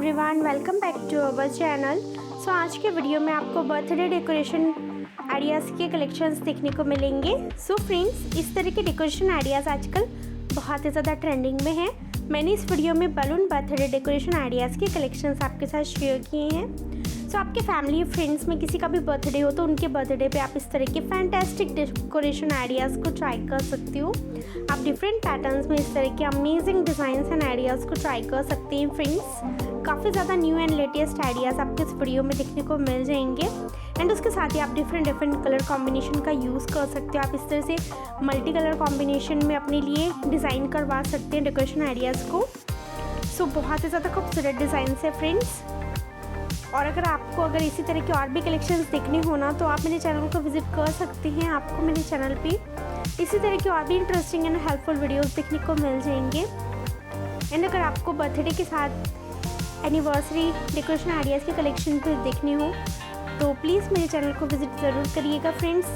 Everyone, welcome back to our channel. So आज के video में आपको बर्थडे डेकोरेशन आइडियाज़ के कलेक्शंस देखने को मिलेंगे। सो फ्रेंड्स, इस तरह के डेकोरेशन आइडियाज़ आजकल बहुत ही ज़्यादा ट्रेंडिंग में हैं। मैंने इस वीडियो में बलून बर्थडे डेकोरेशन आइडियाज़ के कलेक्शंस आपके साथ शेयर किए हैं। सो आपके फैमिली फ्रेंड्स में किसी का भी बर्थडे हो तो उनके बर्थडे पे आप इस तरह के फैंटास्टिक डेकोरेशन आइडियाज़ को ट्राई कर सकते हो। आप डिफरेंट पैटर्न्स में इस तरह के अमेजिंग डिज़ाइंस एंड आइडियाज़ को ट्राई कर सकते हैं। फ्रेंड्स, काफ़ी ज़्यादा न्यू एंड लेटेस्ट आइडियाज़ आपको इस वीडियो में देखने को मिल जाएंगे एंड उसके साथ ही आप डिफरेंट कलर कॉम्बिनेशन का यूज़ कर सकते हो। आप इस तरह से मल्टी कलर कॉम्बिनेशन में अपने लिए डिज़ाइन करवा सकते हैं डेकोरेशन आइडियाज़ को। सो बहुत ही ज़्यादा खूबसूरत डिज़ाइन है फ्रेंड्स। और अगर इसी तरह के और भी कलेक्शंस देखने हो ना तो आप मेरे चैनल को विजिट कर सकते हैं। आपको मेरे चैनल पे इसी तरह के और भी इंटरेस्टिंग एंड हेल्पफुल वीडियोस देखने को मिल जाएंगे। एंड अगर आपको बर्थडे के साथ एनिवर्सरी डेकोरेशन आइडियाज़ के कलेक्शन भी देखने हो तो प्लीज़ मेरे चैनल को विजिट ज़रूर करिएगा। फ्रेंड्स,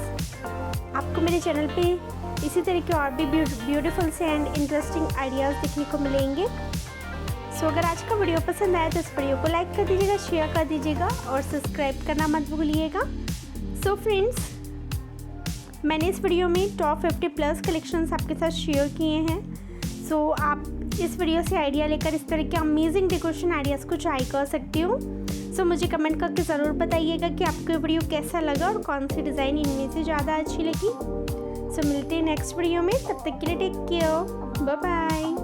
आपको मेरे चैनल पे इसी तरह के और भी ब्यूटीफुल से एंड इंटरेस्टिंग आइडियाज़ देखने को मिलेंगे। सो अगर आज का वीडियो पसंद आया तो इस वीडियो को लाइक कर दीजिएगा, शेयर कर दीजिएगा और सब्सक्राइब करना मत भूलिएगा। सो फ्रेंड्स, मैंने इस वीडियो में टॉप 50+ कलेक्शंस आपके साथ शेयर किए हैं। सो आप इस वीडियो से आइडिया लेकर इस तरह के अमेजिंग डेकोरेशन आइडियाज़ को ट्राई कर सकते हो। सो मुझे कमेंट करके ज़रूर बताइएगा कि आपको वीडियो कैसा लगा और कौन सी डिज़ाइन इनमें से ज़्यादा अच्छी लगी। सो मिलते हैं नेक्स्ट वीडियो में, तब तक के लिए टेक केयर, बाय बाय।